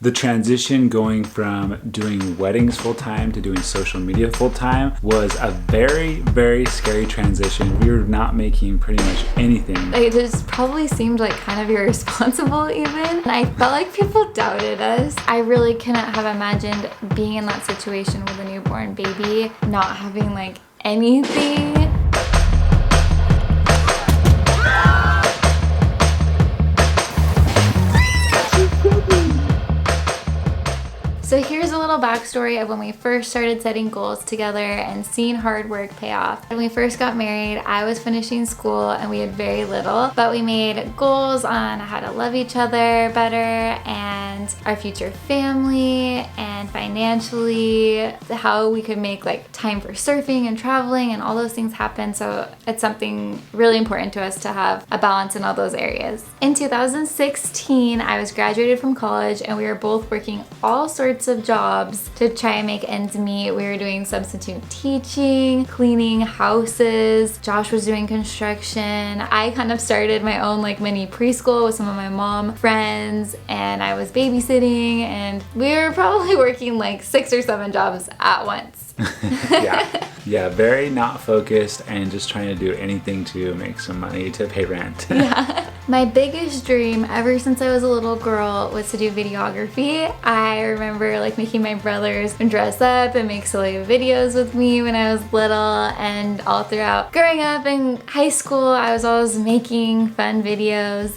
The transition going from doing weddings full-time to doing social media full-time was a very, very scary transition. We were not making pretty much anything. It just probably seemed like kind of irresponsible even. And I felt like people doubted us. I really couldn't have imagined being in that situation with a newborn baby, not having like anything. So here's a little backstory of when we first started setting goals together and seeing hard work pay off. When we first got married, I was finishing school and we had very little, but we made goals on how to love each other better and our future family and financially, how we could make like time for surfing and traveling and all those things happen. So it's something really important to us to have a balance in all those areas. In 2016, I was graduated from college and we were both working all sorts of jobs to try and make ends meet. We were doing substitute teaching, cleaning houses. Josh was doing construction. I kind of started my own like mini preschool with some of my mom friends, and I was babysitting, and we were probably working like 6 or 7 jobs at once. Yeah, very not focused and just trying to do anything to make some money to pay rent. Yeah. My biggest dream ever since I was a little girl was to do videography. I remember like making my brothers dress up and make silly videos with me when I was little, and all throughout growing up in high school I was always making fun videos,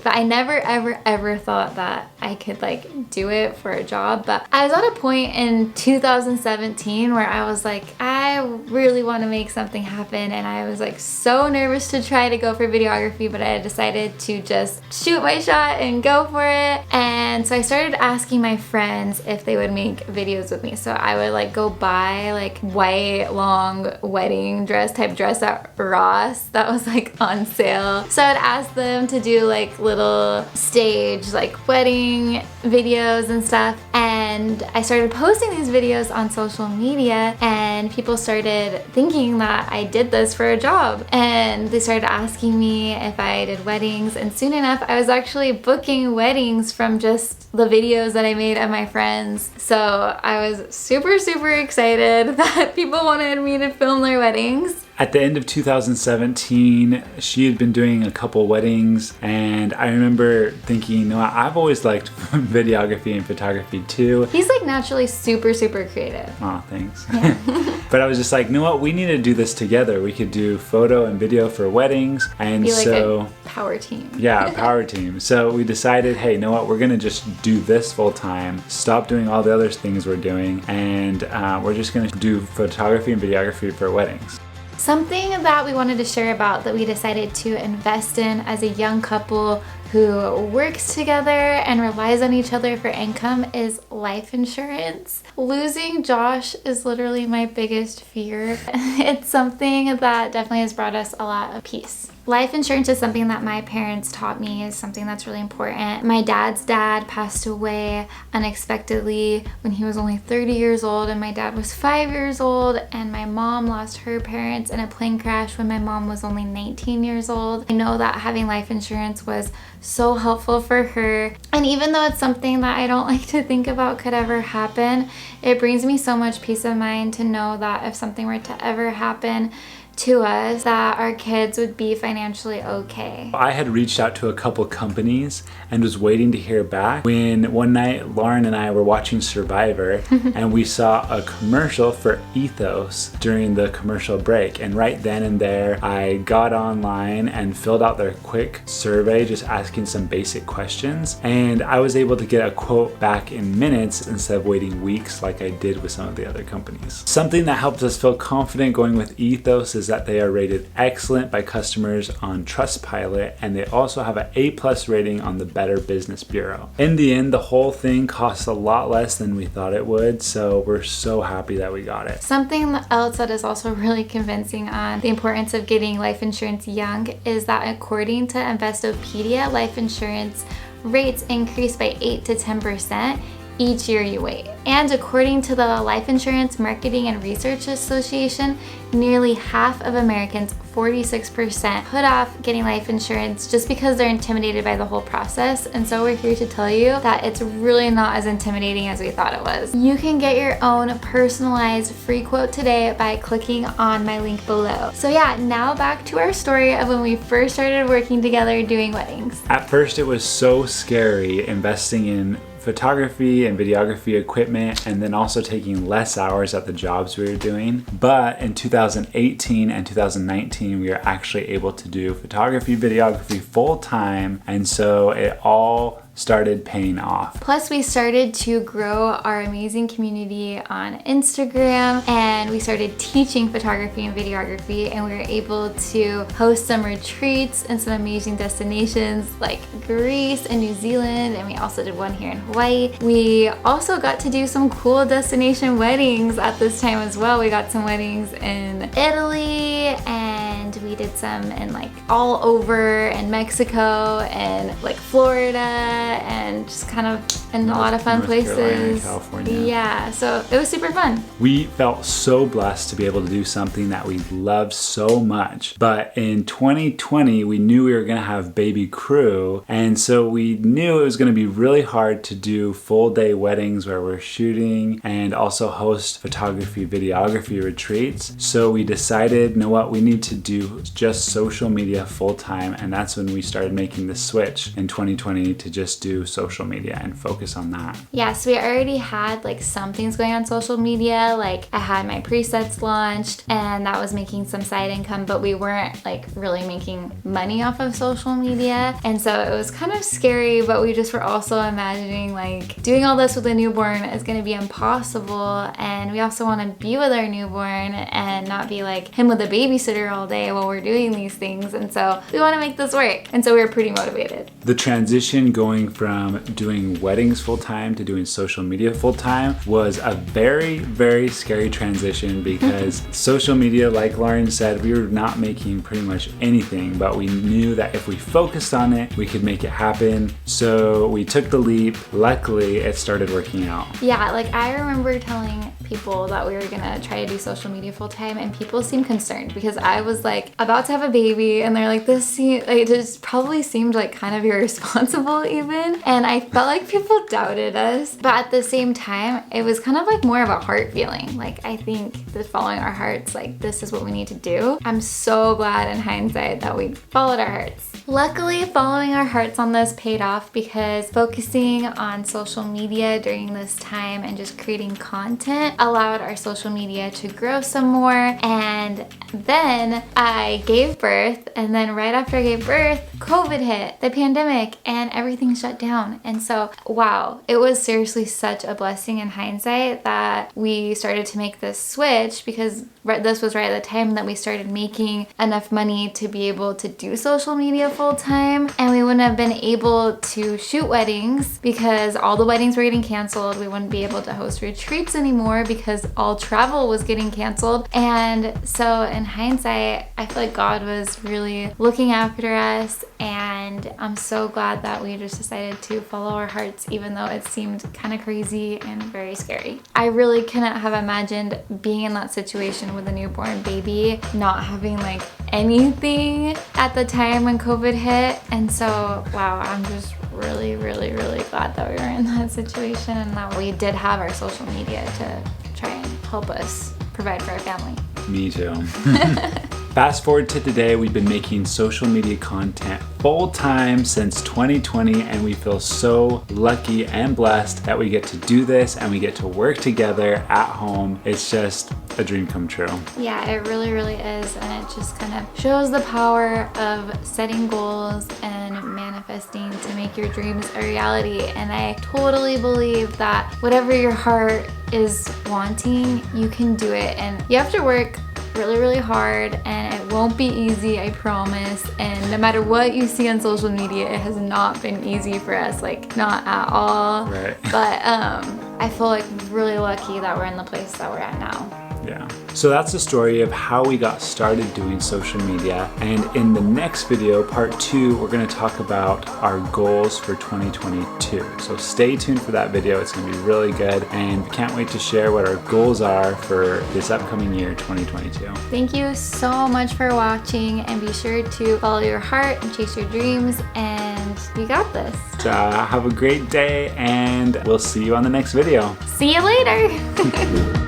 but I never ever thought that I could like do it for a job. But I was at a point in 2017 where I was like, I really want to make something happen, and I was like so nervous to try to go for videography, but I decided to just shoot my shot and go for it. And so I started asking my friends if they would make videos with me. So I would like go buy like white long wedding dress type dress at Ross that was like on sale. So I'd ask them to do like little stage like wedding videos and stuff. And I started posting these videos on social media, and people started thinking that I did this for a job, and they started asking me if I did weddings, and soon enough I was actually booking weddings from just the videos that I made of my friends. So I was super excited that people wanted me to film their weddings. At the end of 2017, she had been doing a couple weddings, and I remember thinking, no, I've always liked videography and photography too. He's like naturally super creative. Oh, thanks. Yeah. But I was just like, you know what, we need to do this together. We could do photo and video for weddings, and be like so a power team. Yeah, power team. So we decided, hey, you know what, we're gonna just do this full time, stop doing all the other things we're doing, and we're just gonna do photography and videography for weddings. Something that we wanted to share about that we decided to invest in as a young couple who works together and relies on each other for income is life insurance. Losing Josh is literally my biggest fear. It's something that definitely has brought us a lot of peace. Life insurance is something that my parents taught me is something that's really important. My dad's dad passed away unexpectedly when he was only 30 years old, and my dad was 5 years old, and my mom lost her parents in a plane crash when my mom was only 19 years old. I know that having life insurance was so helpful for her, and even though it's something that I don't like to think about could ever happen, it brings me so much peace of mind to know that if something were to ever happen to us, that our kids would be financially okay. I had reached out to a couple companies and was waiting to hear back when one night Lauren and I were watching Survivor and we saw a commercial for Ethos during the commercial break, and right then and there I got online and filled out their quick survey just asking some basic questions, and I was able to get a quote back in minutes instead of waiting weeks like I did with some of the other companies. Something that helps us feel confident going with Ethos is that they are rated excellent by customers on Trustpilot, and they also have an A+ rating on the Better Business Bureau. In the end, the whole thing costs a lot less than we thought it would, so we're so happy that we got it. Something else that is also really convincing on the importance of getting life insurance young is that according to Investopedia, life insurance rates increase by 8 to 10% each year you wait. And according to the Life Insurance Marketing and Research Association, nearly half of Americans, 46%, put off getting life insurance just because they're intimidated by the whole process. And so we're here to tell you that it's really not as intimidating as we thought it was. You can get your own personalized free quote today by clicking on my link below. So yeah, now back to our story of when we first started working together doing weddings. At first it was so scary investing in photography and videography equipment, and then also taking less hours at the jobs we were doing. But in 2018 and 2019, we were actually able to do photography, videography full time, and so it all started paying off. Plus, we started to grow our amazing community on Instagram, and we started teaching photography and videography, and we were able to host some retreats in some amazing destinations like Greece and New Zealand, and we also did one here in Hawaii. We also got to do some cool destination weddings at this time as well. We got some weddings in Italy, and we did some in like all over in Mexico and like Florida, and just kind of in a lot of fun places. Carolina, California. Yeah, so it was super fun. We felt so blessed to be able to do something that we loved so much. But in 2020, we knew we were going to have baby crew, and so we knew it was going to be really hard to do full day weddings where we're shooting and also host photography, videography retreats. So we decided, you know what, we need to do just social media full time, and that's when we started making the switch in 2020 to just do social media and focus on that. Yeah, so we already had like some things going on social media. Like I had my presets launched, and that was making some side income, but we weren't like really making money off of social media. And so it was kind of scary, but we just were also imagining like doing all this with a newborn is going to be impossible. And we also want to be with our newborn and not be like him with a babysitter all day while we're doing these things. And so we want to make this work. And so we were pretty motivated. The transition going from doing weddings full time to doing social media full time was a very, very scary transition because social media, like Lauren said, we were not making pretty much anything, but we knew that if we focused on it, we could make it happen. So we took the leap. Luckily, it started working out. Yeah, like I remember telling people that we were gonna try to do social media full time, and people seemed concerned because I was like about to have a baby, and they're like, it just probably seemed like kind of irresponsible even, and I felt like people doubted us. But at the same time, it was kind of like more of a heart feeling. Like I think that following our hearts, like this is what we need to do. I'm so glad in hindsight that we followed our hearts. Luckily, following our hearts on this paid off because focusing on social media during this time and just creating content allowed our social media to grow some more. And then I gave birth, and then right after I gave birth, COVID hit, the pandemic, and everything shut down. And so, wow, it was seriously such a blessing in hindsight that we started to make this switch, because this was right at the time that we started making enough money to be able to do social media full time, and we wouldn't have been able to shoot weddings because all the weddings were getting canceled. We wouldn't be able to host retreats anymore because all travel was getting canceled. And so in hindsight, I feel like God was really looking after us, and I'm so glad that we just decided to follow our hearts even though it seemed kind of crazy and very scary. I really couldn't have imagined being in that situation with a newborn baby, not having like anything at the time when COVID hit. And so, wow, I'm just really, really, really glad that we were in that situation and that we did have our social media to try and help us provide for our family. Me too. Fast forward to today, we've been making social media content full time since 2020, and we feel so lucky and blessed that we get to do this and we get to work together at home. It's just a dream come true. Yeah, it really, really is, and it just kind of shows the power of setting goals and manifesting to make your dreams a reality. And I totally believe that whatever your heart is wanting, you can do it, and you have to work really, really hard, and it won't be easy, I promise. And no matter what you see on social media, it has not been easy for us, like not at all. Right. But I feel like really lucky that we're in the place that we're at now. Yeah. So that's the story of how we got started doing social media. And in the next video, part 2, we're going to talk about our goals for 2022. So stay tuned for that video. It's going to be really good. And we can't wait to share what our goals are for this upcoming year, 2022. Thank you so much for watching, and be sure to follow your heart and chase your dreams, and you got this. Have a great day, and we'll see you on the next video. See you later.